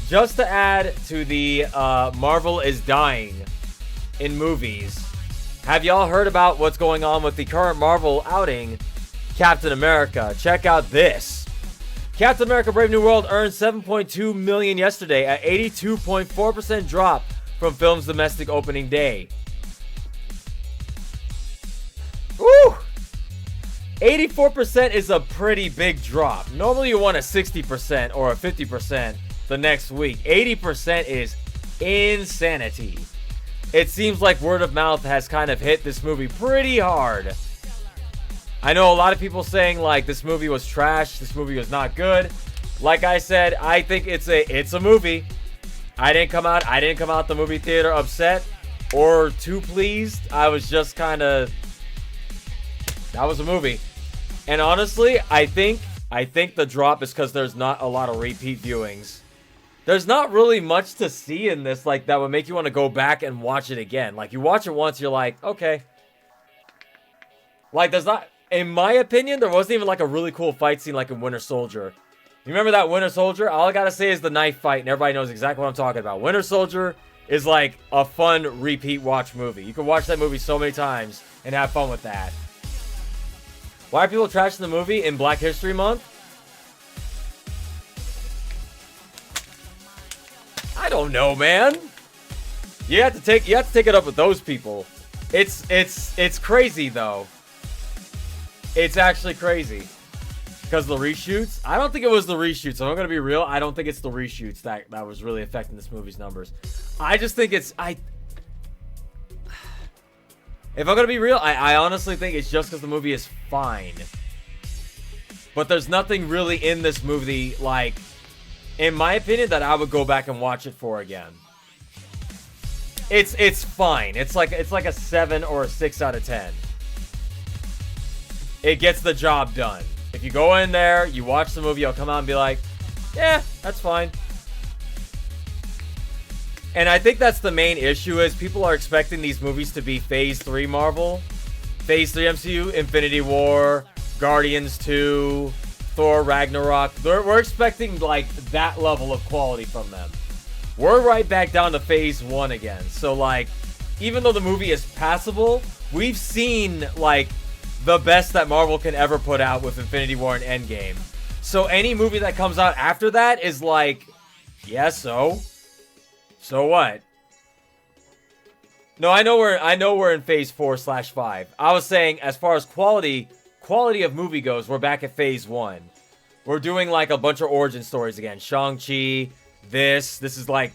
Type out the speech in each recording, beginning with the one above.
just to add to the Marvel is dying in movies, have y'all heard about what's going on with the current Marvel outing, Captain America? Check out this. Captain America Brave New World earned $7.2 million yesterday, at 82.4% drop from film's domestic opening day. Woo! 84% is a pretty big drop. Normally you want a 60% or a 50% the next week. 80% is insanity. It seems like word of mouth has kind of hit this movie pretty hard. I know a lot of people saying like this movie was trash, this movie was not good. Like I said, I think it's a movie. I didn't come out the movie theater upset or too pleased. I was just kind of, that was a movie. And honestly, I think the drop is because there's not a lot of repeat viewings. There's not really much to see in this like that would make you want to go back and watch it again. Like you watch it once, you're like, okay. Like there's not, in my opinion, there wasn't even like a really cool fight scene like in Winter Soldier. You remember that Winter Soldier? All I gotta say is the knife fight, and everybody knows exactly what I'm talking about. Winter Soldier is like a fun repeat watch movie. You can watch that movie so many times and have fun with that. Why are people trashing the movie in Black History Month? I don't know, man. You have to take it up with those people. It's crazy though. It's actually crazy. Because the reshoots? I don't think it was the reshoots. I'm gonna be real. I don't think it's the reshoots that was really affecting this movie's numbers. I just think it's if I'm gonna be real, I honestly think it's just because the movie is fine. But there's nothing really in this movie, like, in my opinion, that I would go back and watch it for again. It's fine. It's like a 7 or a 6 out of 10. It gets the job done. If you go in there, you watch the movie, you'll come out and be like, yeah, that's fine. And I think that's the main issue is people are expecting these movies to be Phase 3 Marvel, Phase 3 MCU, Infinity War, Guardians 2, Thor Ragnarok. We're expecting like that level of quality from them. We're right back down to Phase 1 again. So like, even though the movie is passable, we've seen like the best that Marvel can ever put out with Infinity War and Endgame. So any movie that comes out after that is like, yeah, so what? No, I know we're in Phase 4/5. I was saying as far as quality of movie goes, we're back at Phase 1. We're doing like a bunch of origin stories again. Shang-Chi, this is like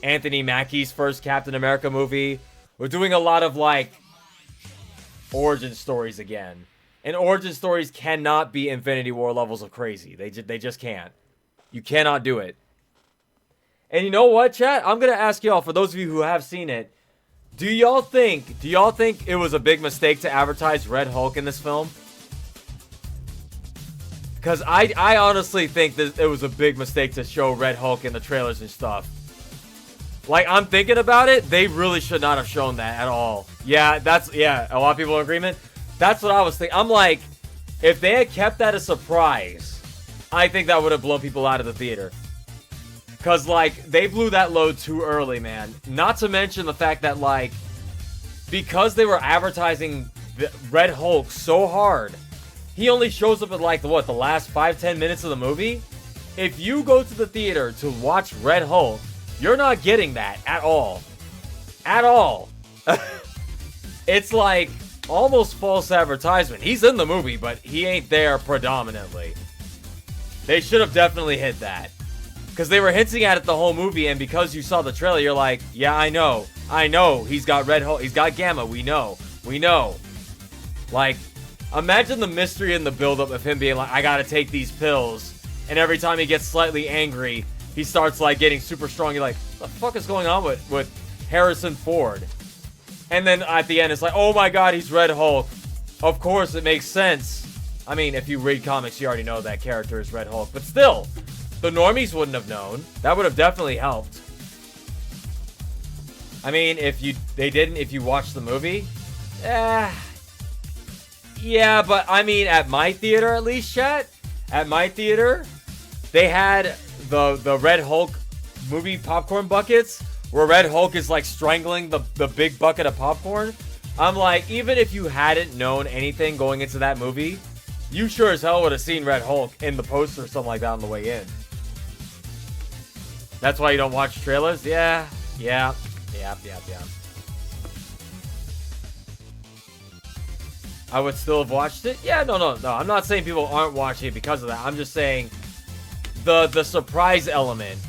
Anthony Mackie's first Captain America movie. We're doing a lot of like origin stories again. And origin stories cannot be Infinity War levels of crazy. They just can't. You cannot do it. And you know what, chat? I'm going to ask y'all, for those of you who have seen it, do y'all think it was a big mistake to advertise Red Hulk in this film? Because I honestly think that it was a big mistake to show Red Hulk in the trailers and stuff. Like, I'm thinking about it, they really should not have shown that at all. Yeah, a lot of people are in agreement. That's what I was thinking. I'm like, if they had kept that a surprise, I think that would have blown people out of the theater. Because, like, they blew that load too early, man. Not to mention the fact that, like, because they were advertising the Red Hulk so hard, he only shows up at, like, the last 5-10 minutes of the movie? If you go to the theater to watch Red Hulk, you're not getting that at all. At all. It's like almost false advertisement. He's in the movie, but he ain't there predominantly. They should have definitely hit that. Because they were hinting at it the whole movie, and because you saw the trailer, you're like, yeah, I know. He's got Red Hulk. He's got Gamma. We know. Like, imagine the mystery and the buildup of him being like, I gotta take these pills. And every time he gets slightly angry, he starts, like, getting super strong. You're like, what the fuck is going on with Harrison Ford? And then at the end, it's like, oh my god, he's Red Hulk. Of course, it makes sense. I mean, if you read comics, you already know that character is Red Hulk. But still, the normies wouldn't have known. That would have definitely helped. I mean, if you watched the movie, yeah, but I mean, at my theater at least, chat, at my theater, they had the Red Hulk movie popcorn buckets where Red Hulk is like strangling the big bucket of popcorn. I'm like, even if you hadn't known anything going into that movie, you sure as hell would have seen Red Hulk in the poster or something like that on the way in. That's why you don't watch trailers? Yeah. I would still have watched it? Yeah, no. I'm not saying people aren't watching it because of that. I'm just saying the surprise element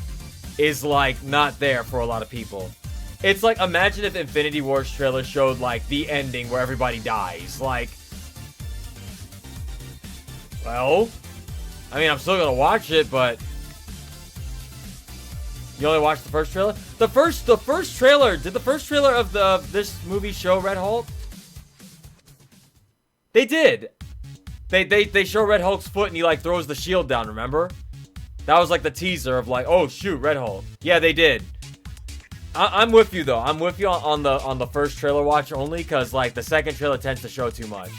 is like not there for a lot of people. It's like, imagine if Infinity War's trailer showed like the ending where everybody dies. Like, well, I mean, I'm still gonna watch it, but you only watched the first trailer? The first trailer, did the first trailer of this movie show Red Hulk? They did. They show Red Hulk's foot and he like throws the shield down, remember? That was like the teaser of like, oh shoot, Red Hulk. Yeah, they did. I'm with you though. I'm with you on the first trailer watch only because like the second trailer tends to show too much.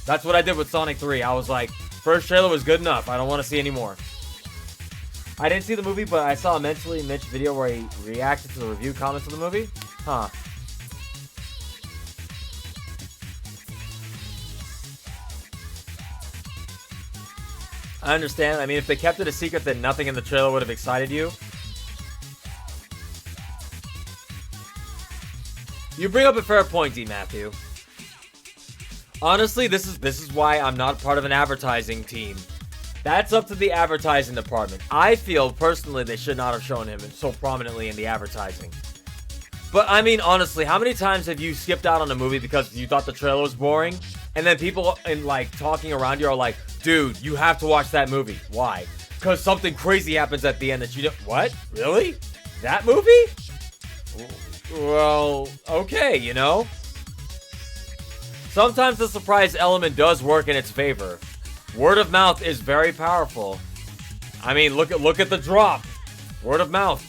That's what I did with Sonic 3. I was like, first trailer was good enough. I don't want to see any more. I didn't see the movie, but I saw a Mentally Mitch video where he reacted to the review comments of the movie. Huh. I understand. I mean, if they kept it a secret, then nothing in the trailer would have excited you. You bring up a fair point, D. Matthew. Honestly, this is why I'm not part of an advertising team. That's up to the advertising department. I feel, personally, they should not have shown him so prominently in the advertising. But, I mean, honestly, how many times have you skipped out on a movie because you thought the trailer was boring? And then people, like, talking around you are like, dude, you have to watch that movie. Why? Because something crazy happens at the end that you don't... What? Really? That movie? Well, okay, you know? Sometimes the surprise element does work in its favor. Word of mouth is very powerful. I mean, look at the drop. Word of mouth.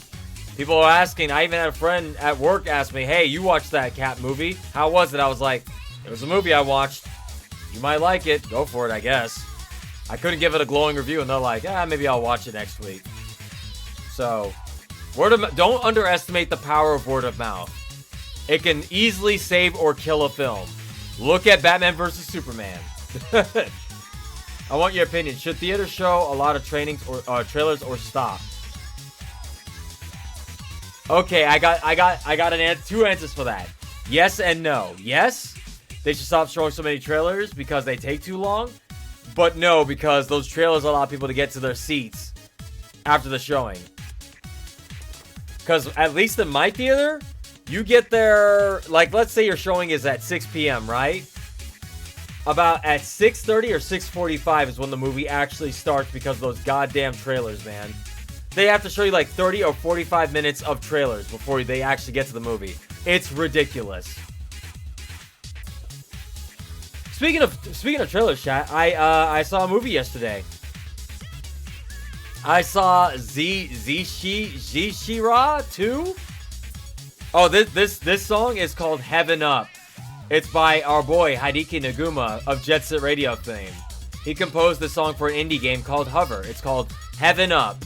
People are asking. I even had a friend at work ask me, hey, you watched that cat movie? How was it? I was like, it was a movie I watched. You might like it. Go for it, I guess. I couldn't give it a glowing review, and they're like, maybe I'll watch it next week. So, don't underestimate the power of word of mouth. It can easily save or kill a film. Look at Batman vs. Superman. I want your opinion. Should theaters show a lot of trailers or stop? Okay, I got two answers for that. Yes and no. Yes, they should stop showing so many trailers because they take too long. But no, because those trailers allow people to get to their seats after the showing. Because at least in my theater, you get there, like, let's say your showing is at 6 p.m., right? About at 6:30 or 6:45 is when the movie actually starts because of those goddamn trailers, man. They have to show you like 30 or 45 minutes of trailers before they actually get to the movie. It's ridiculous. Speaking of trailers, chat, I saw a movie yesterday. I saw Zishira 2. Oh, this song is called Heaven Up. It's by our boy Hideki Naguma of Jet Set Radio fame. He composed the song for an indie game called Hover. It's called Heaven Up.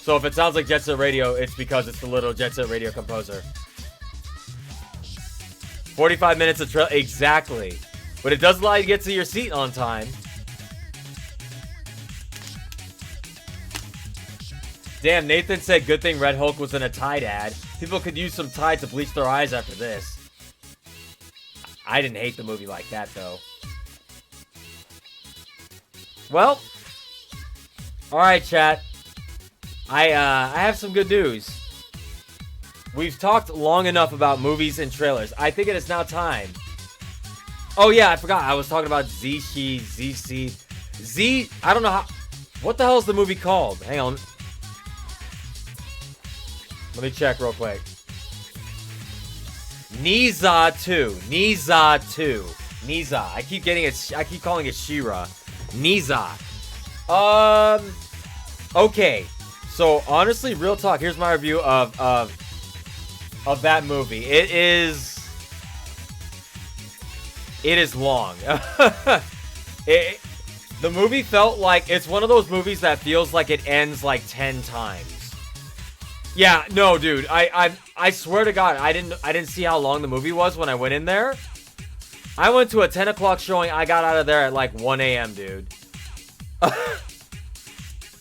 So if it sounds like Jet Set Radio, it's because it's the little Jet Set Radio composer. 45 minutes of trail, exactly. But it does allow you to get to your seat on time. Damn, Nathan said good thing Red Hulk was in a Tide ad. People could use some Tide to bleach their eyes after this. I didn't hate the movie like that, though. Well. Alright, chat. I have some good news. We've talked long enough about movies and trailers. I think it is now time. Oh, yeah, I forgot. I was talking about I don't know how... What the hell is the movie called? Hang on. Let me check real quick. Nezha 2. Nezha 2. Nezha. I keep getting it. I keep calling it She-Ra. Nezha. Okay. So honestly, real talk. Here's my review of that movie. It is The movie felt like it's one of those movies that feels like it ends like 10 times. Yeah, no, dude. I swear to God, I didn't see how long the movie was when I went in there. I went to a 10 o'clock showing. I got out of there at like 1 a.m., dude.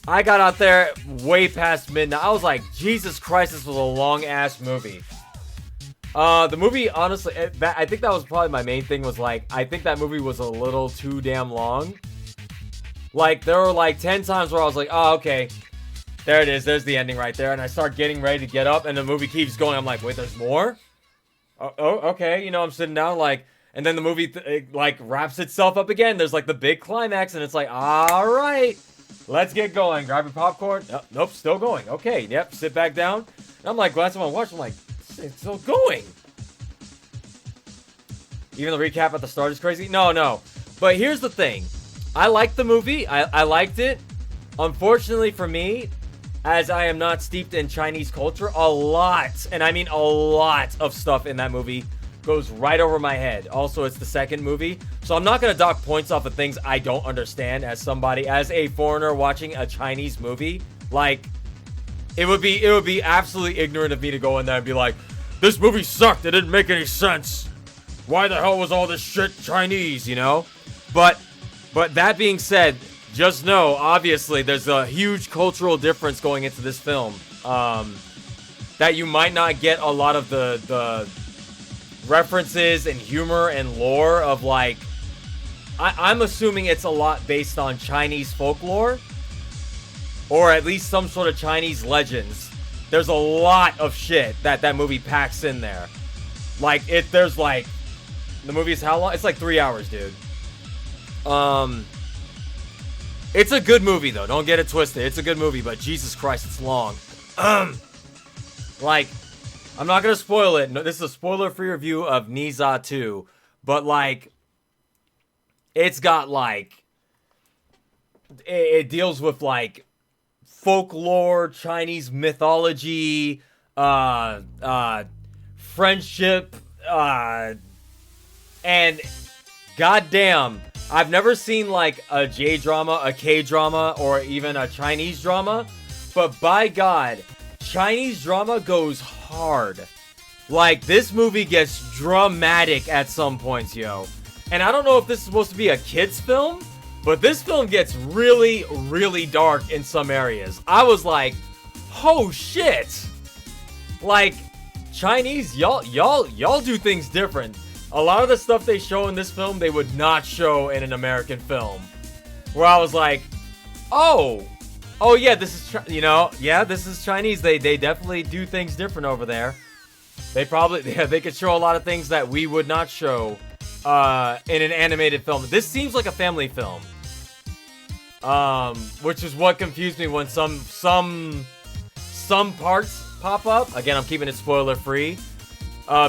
I got out there way past midnight. I was like, Jesus Christ, this was a long-ass movie. The movie, honestly, I think that was probably my main thing, was like, I think that movie was a little too damn long. Like, there were like 10 times where I was like, oh, okay. There it is. There's the ending right there. And I start getting ready to get up, and the movie keeps going. I'm like, wait, there's more? Oh, okay. You know, I'm sitting down, like, and then the movie, like, wraps itself up again. There's, like, the big climax, and it's like, all right, let's get going. Grab your popcorn. Oh, nope, still going. Okay, yep, sit back down. And I'm like, glad someone watched. I'm like, it's still going. Even the recap at the start is crazy. No. But here's the thing. I liked the movie. I liked it. Unfortunately for me, as I am not steeped in Chinese culture, a lot, and I mean a lot of stuff in that movie goes right over my head. Also, it's the second movie, so I'm not going to dock points off of things I don't understand as a foreigner watching a Chinese movie. Like, it would be absolutely ignorant of me to go in there and be like, this movie sucked, it didn't make any sense. Why the hell was all this shit Chinese, you know? But that being said, just know, obviously, there's a huge cultural difference going into this film. That you might not get a lot of the references and humor and lore of, like, I'm assuming it's a lot based on Chinese folklore, or at least some sort of Chinese legends. There's a lot of shit that movie packs in there. Like, there's like, the movie is how long? It's like 3 hours, dude. It's a good movie, though. Don't get it twisted. It's a good movie, but Jesus Christ, it's long. Like, I'm not gonna spoil it. No, this is a spoiler-free review of Nezha 2. But, like, it's got, like, it deals with, like, folklore, Chinese mythology, friendship, and goddamn, I've never seen, like, a J-drama, a K-drama, or even a Chinese drama, but by God, Chinese drama goes hard. Like, this movie gets dramatic at some points, yo. And I don't know if this is supposed to be a kid's film, but this film gets really, really dark in some areas. I was like, oh shit. Like, Chinese, y'all do things different. A lot of the stuff they show in this film, they would not show in an American film. Where I was like, oh yeah, this is, this is Chinese. They definitely do things different over there. They probably, they could show a lot of things that we would not show in an animated film. This seems like a family film. Which is what confused me when some parts pop up. Again, I'm keeping it spoiler free.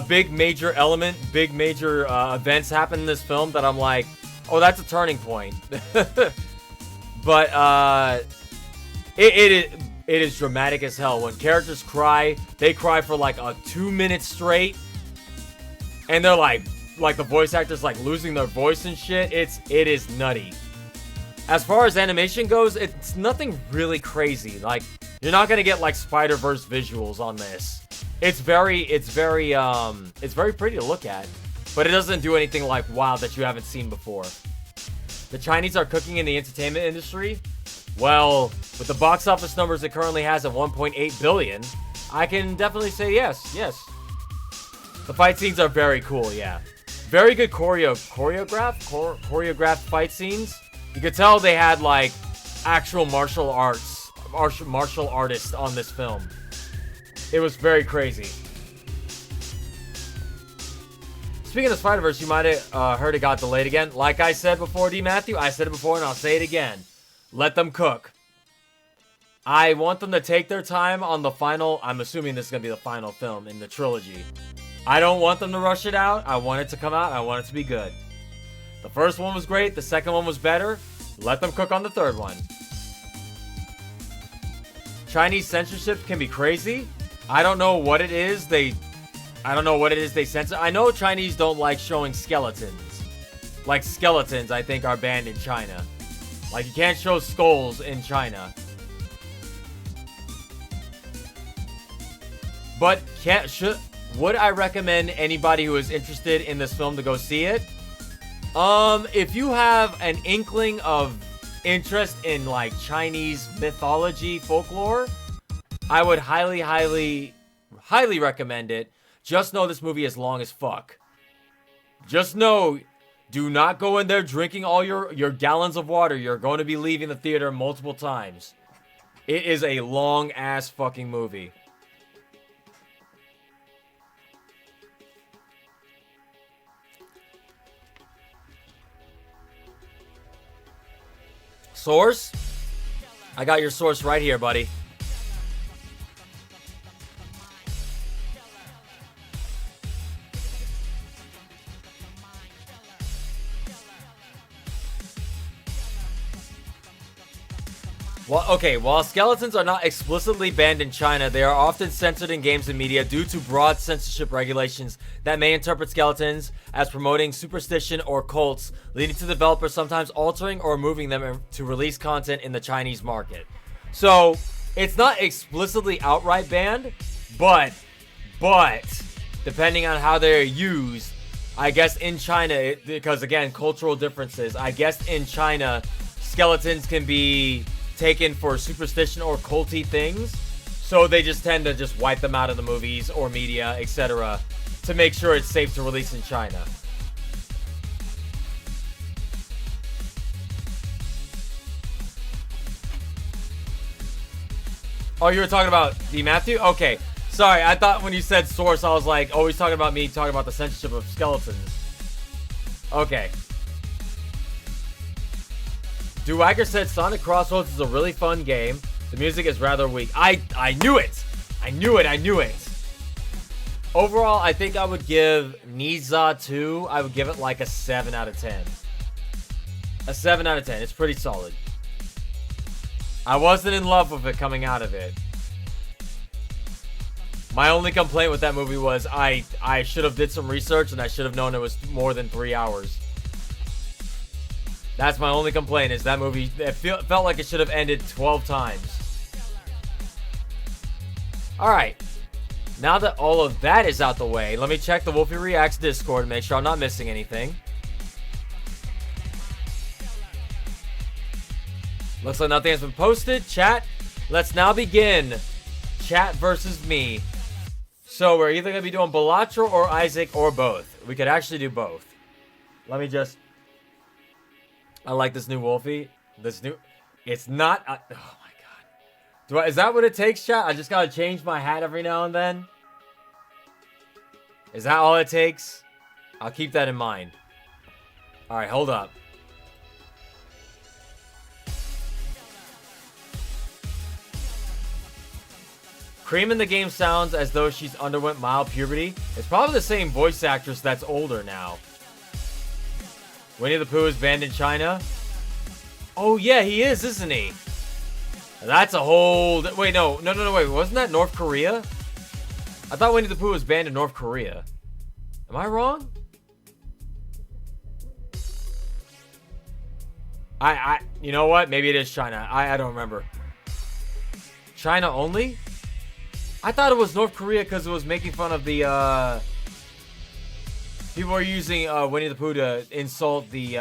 Big major events happen in this film that I'm like, oh, that's a turning point. But it is dramatic as hell. When characters cry, they cry for like a 2 minutes straight, and they're like the voice actors like losing their voice and shit. It is nutty. As far as animation goes, it's nothing really crazy. Like, you're not gonna get like Spider-Verse visuals on this. It's very pretty to look at, but it doesn't do anything like wow that you haven't seen before. The Chinese are cooking in the entertainment industry. Well, with the box office numbers it currently has at 1.8 billion, I can definitely say yes. The fight scenes are very cool, yeah. Very good choreographed fight scenes. You could tell they had like actual martial artists on this film. It was very crazy. Speaking of Spider-Verse, you might have heard it got delayed again. Like I said before, D. Matthew, I said it before and I'll say it again. Let them cook. I want them to take their time on the final. I'm assuming this is going to be the final film in the trilogy. I don't want them to rush it out. I want it to come out. I want it to be good. The first one was great. The second one was better. Let them cook on the third one. Chinese censorship can be crazy. I don't know what it is they censor. I know Chinese don't like showing skeletons. Like, skeletons, I think, are banned in China. Like, you can't show skulls in China. But would I recommend anybody who is interested in this film to go see it? If you have an inkling of interest in, like, Chinese mythology, folklore, I would highly, highly, highly recommend it. Just know this movie is long as fuck. Just know, do not go in there drinking all your gallons of water. You're going to be leaving the theater multiple times. It is a long-ass fucking movie. Source? I got your source right here, buddy. Well, okay, while skeletons are not explicitly banned in China, they are often censored in games and media due to broad censorship regulations that may interpret skeletons as promoting superstition or cults, leading to developers sometimes altering or removing them to release content in the Chinese market. So, it's not explicitly outright banned, but, depending on how they're used, I guess in China, because again, cultural differences, I guess in China, skeletons can be taken for superstition or culty things, so they just tend to just wipe them out of the movies or media, etc., to make sure it's safe to release in China. Oh, you were talking about the Matthew? Okay, sorry, I thought when you said source, I was like, oh, he's talking about me talking about the censorship of skeletons. Okay. Duwacker said Sonic Crossroads is a really fun game. The music is rather weak. I knew it! I knew it! Overall, I think I would give Nezha 2, I would give it like a 7 out of 10. A 7 out of 10. It's pretty solid. I wasn't in love with it coming out of it. My only complaint with that movie was I should have did some research and I should have known it was more than 3 hours. That's my only complaint, is that movie, it felt like it should have ended 12 times. Alright. Now that all of that is out the way, let me check the Wolfie Reacts Discord and make sure I'm not missing anything. Looks like nothing has been posted. Chat, let's now begin. Chat versus me. So we're either going to be doing Balatro or Isaac or both. We could actually do both. Let me just... I like this new Wolfie. It's not... oh my god. Is that what it takes, chat? I just gotta change my hat every now and then? Is that all it takes? I'll keep that in mind. Alright, hold up. Cream in the game sounds as though she's underwent mild puberty. It's probably the same voice actress that's older now. Winnie the Pooh is banned in China. Oh yeah, he is, isn't he? That's a whole... Wait, no, wait. Wasn't that North Korea? I thought Winnie the Pooh was banned in North Korea. Am I wrong? You know what? Maybe it is China. I don't remember. China only? I thought it was North Korea because it was making fun of the, people are using Winnie the Pooh to insult the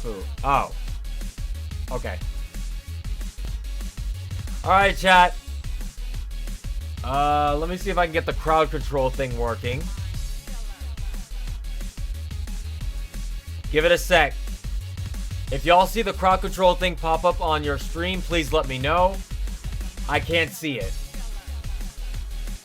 Pooh. Oh. Okay. Alright, chat. Let me see if I can get the crowd control thing working. Give it a sec. If y'all see the crowd control thing pop up on your stream, please let me know. I can't see it.